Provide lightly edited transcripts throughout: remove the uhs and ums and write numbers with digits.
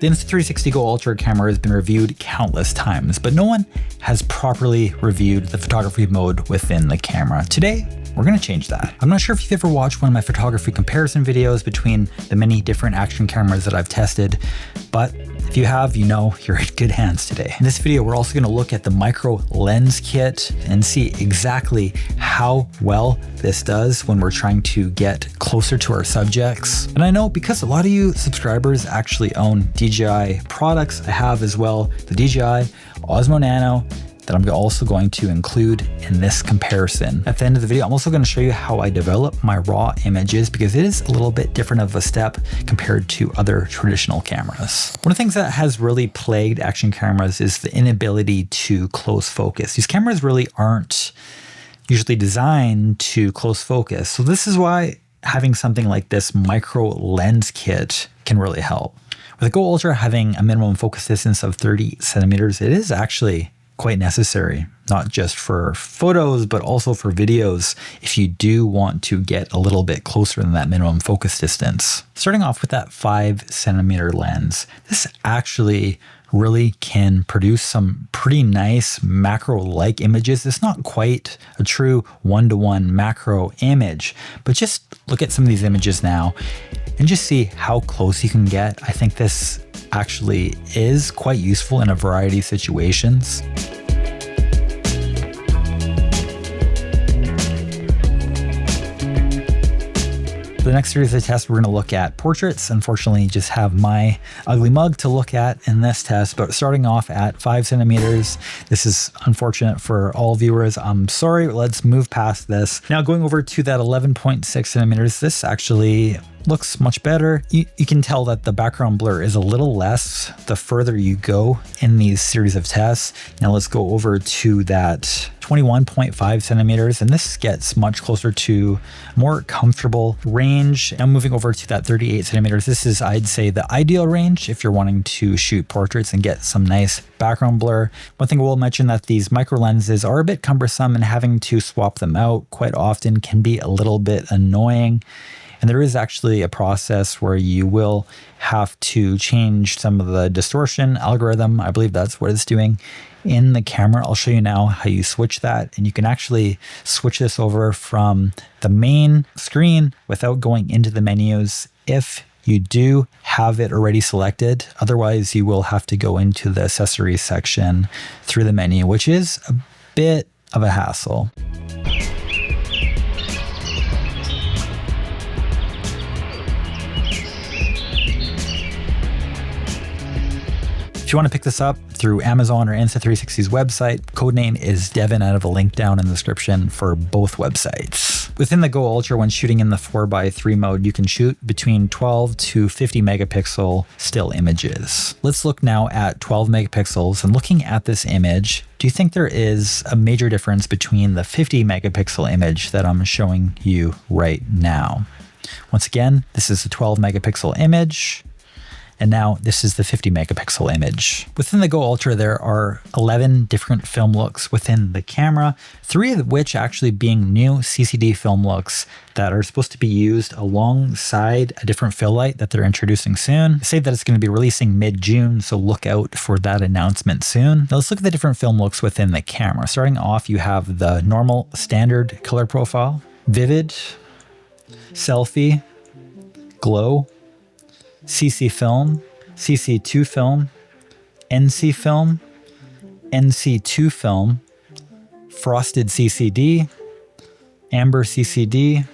The Insta360 Go Ultra camera has been reviewed countless times, but no one has properly reviewed the photography mode within the camera. Today, we're gonna change that. I'm not sure if you've ever watched one of my photography comparison videos between the many different action cameras that I've tested, but if you have, you know you're in good hands today. In this video, we're also gonna look at the micro lens kit and see exactly how well this does when we're trying to get closer to our subjects. And I know because a lot of you subscribers actually own DJI products, I have as well the DJI Osmo Nano that I'm also going to include in this comparison. At the end of the video, I'm also going to show you how I develop my raw images because it is a little bit different of a step compared to other traditional cameras. One of the things that has really plagued action cameras is the inability to close focus. These cameras really aren't usually designed to close focus. So this is why having something like this micro lens kit can really help. With the Go Ultra having a minimum focus distance of 30 centimeters, it is actually quite necessary, not just for photos, but also for videos if you do want to get a little bit closer than that minimum focus distance. Starting off with that 5 centimeter lens, this actually really can produce some pretty nice macro-like images. It's not quite a true one-to-one macro image, but just look at some of these images now and just see how close you can get. I think this actually is quite useful in a variety of situations. For the next series of tests, we're going to look at portraits. Unfortunately, just have my ugly mug to look at in this test, but starting off at 5 centimeters. This is unfortunate for all viewers. I'm sorry, let's move past this. Now going over to that 11.6 centimeters, this actually looks much better. You can tell that the background blur is a little less the further you go in these series of tests. Now let's go over to that 21.5 centimeters, and this gets much closer to more comfortable range. Now moving over to that 38 centimeters, this is, I'd say, the ideal range if you're wanting to shoot portraits and get some nice background blur. One thing I will mention that these micro lenses are a bit cumbersome, and having to swap them out quite often can be a little bit annoying. And there is actually a process where you will have to change some of the distortion algorithm. I believe that's what it's doing in the camera. I'll show you now how you switch that. And you can actually switch this over from the main screen without going into the menus if you do have it already selected. Otherwise, you will have to go into the accessories section through the menu, which is a bit of a hassle. If you want to pick this up through Amazon or Insta360's website, codename is Devin. I have a link down in the description for both websites. Within the Go Ultra, when shooting in the 4x3 mode, you can shoot between 12 to 50 megapixel still images. Let's look now at 12 megapixels, and looking at this image, do you think there is a major difference between the 50 megapixel image that I'm showing you right now? Once again, this is a 12 megapixel image. And now this is the 50 megapixel image. Within the Go Ultra, there are 11 different film looks within the camera, 3 of which actually being new CCD film looks that are supposed to be used alongside a different fill light that they're introducing soon. They say that it's going to be releasing mid-June, so look out for that announcement soon. Now let's look at the different film looks within the camera. Starting off, you have the normal standard color profile, vivid, selfie, glow, CC film, CC2 film, NC film, NC2 film, frosted CCD, amber CCD,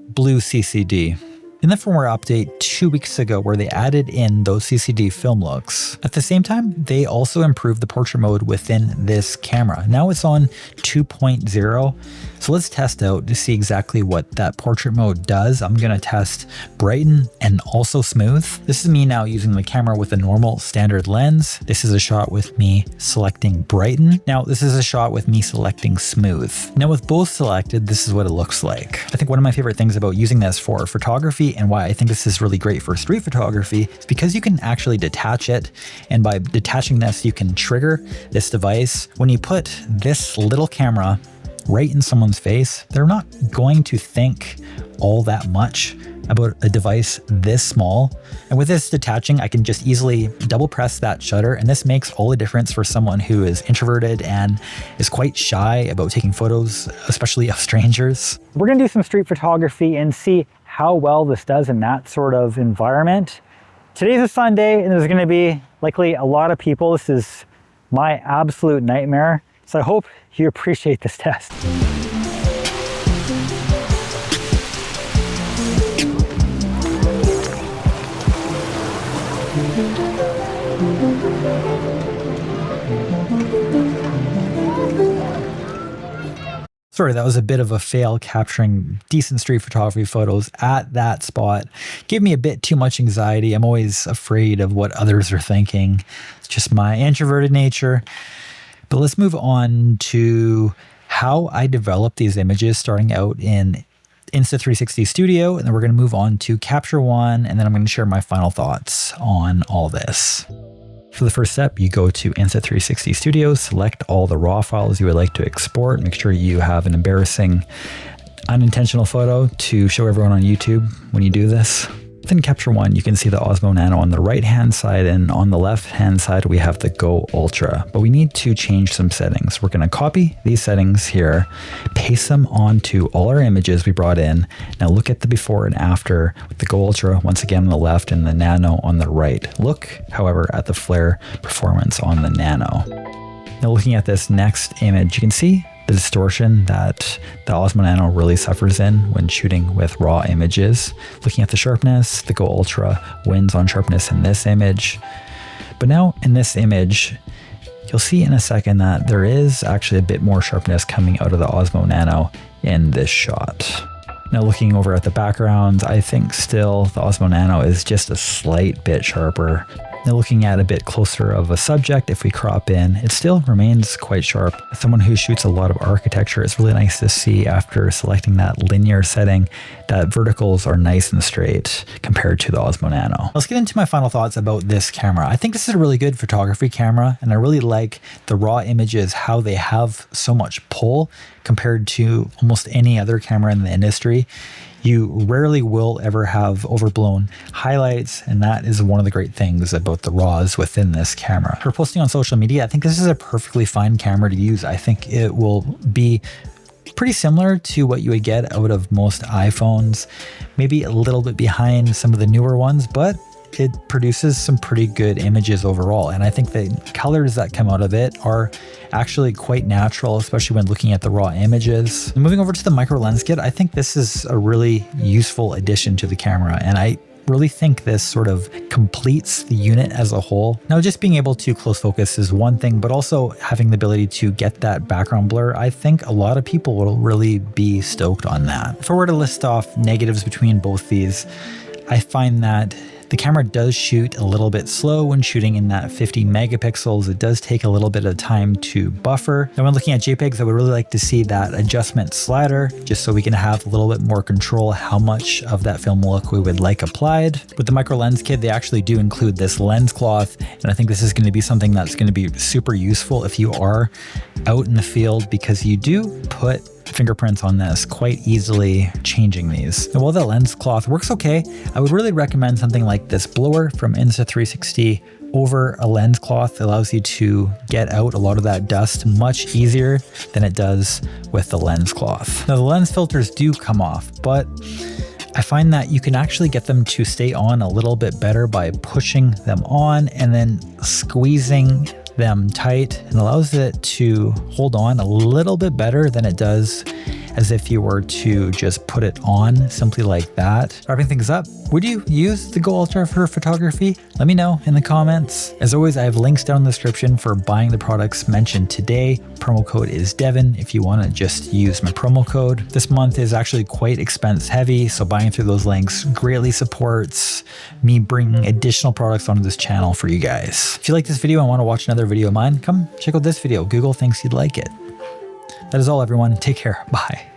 blue CCD. In the firmware update 2 weeks ago where they added in those CCD film looks, at the same time, they also improved the portrait mode within this camera. Now it's on 2.0. So let's test out to see exactly what that portrait mode does. I'm going to test brighten and also smooth. This is me now using the camera with a normal standard lens. This is a shot with me selecting brighten. Now this is a shot with me selecting smooth. Now with both selected, this is what it looks like. I think one of my favorite things about using this for photography and why I think this is really great for street photography is because you can actually detach it. And by detaching this, you can trigger this device. When you put this little camera right in someone's face, they're not going to think all that much about a device this small. And with this detaching, I can just easily double press that shutter. And this makes all the difference for someone who is introverted and is quite shy about taking photos, especially of strangers. We're gonna do some street photography and see how well this does in that sort of environment. Today's a Sunday and there's gonna be likely a lot of people. This is my absolute nightmare. So I hope you appreciate this test. Sorry, that was a bit of a fail capturing decent street photography photos at that spot. Gave me a bit too much anxiety. I'm always afraid of what others are thinking. It's just my introverted nature. But let's move on to how I developed these images starting out in Insta360 Studio. And then we're going to move on to Capture One. And then I'm going to share my final thoughts on all this. For the first step, you go to Insta360 Studio, select all the raw files you would like to export. Make sure you have an embarrassing, unintentional photo to show everyone on YouTube when you do this. Within Capture One, you can see the Osmo Nano on the right-hand side, and on the left-hand side, we have the Go Ultra. But we need to change some settings. We're going to copy these settings here, paste them onto all our images we brought in. Now look at the before and after with the Go Ultra once again on the left and the Nano on the right. Look, however, at the flare performance on the Nano. Now looking at this next image, you can see the distortion that the Osmo Nano really suffers in when shooting with raw images. Looking at the sharpness, the Go Ultra wins on sharpness in this image. But now in this image, you'll see in a second that there is actually a bit more sharpness coming out of the Osmo Nano in this shot. Now looking over at the background, I think still the Osmo Nano is just a slight bit sharper. Now looking at a bit closer of a subject, if we crop in, it still remains quite sharp. As someone who shoots a lot of architecture, it's really nice to see after selecting that linear setting that verticals are nice and straight compared to the Osmo Nano. Let's get into my final thoughts about this camera. I think this is a really good photography camera, and I really like the raw images, how they have so much pull compared to almost any other camera in the industry. You rarely will ever have overblown highlights, and that is one of the great things about the RAWs within this camera. For posting on social media, I think this is a perfectly fine camera to use. I think it will be pretty similar to what you would get out of most iPhones, maybe a little bit behind some of the newer ones, but it produces some pretty good images overall. And I think the colors that come out of it are actually quite natural, especially when looking at the raw images. And moving over to the micro lens kit, I think this is a really useful addition to the camera. And I really think this sort of completes the unit as a whole. Now, just being able to close focus is one thing, but also having the ability to get that background blur, I think a lot of people will really be stoked on that. If I were to list off negatives between both these, I find that the camera does shoot a little bit slow when shooting in that 50 megapixels. It does take a little bit of time to buffer. Now when looking at JPEGs, I would really like to see that adjustment slider, just so we can have a little bit more control how much of that film look we would like applied. With the micro lens kit, they actually do include this lens cloth, and I think this is going to be something that's going to be super useful if you are out in the field, because you do put fingerprints on this quite easily, changing these. And while the lens cloth works okay, I would really recommend something like this blower from Insta360 over a lens cloth. That allows you to get out a lot of that dust much easier than it does with the lens cloth. Now the lens filters do come off, but I find that you can actually get them to stay on a little bit better by pushing them on and then squeezing them tight, and allows it to hold on a little bit better than it does as if you were to just put it on simply like that. Wrapping things up, would you use the Go Ultra for photography? Let me know in the comments. As always, I have links down in the description for buying the products mentioned today. Promo code is Devin if you want to just use my promo code. This month is actually quite expense heavy, so buying through those links greatly supports me bringing additional products onto this channel for you guys. If you like this video and want to watch another video of mine, come check out this video. Google thinks you'd like it. That is all, everyone. Take care. Bye.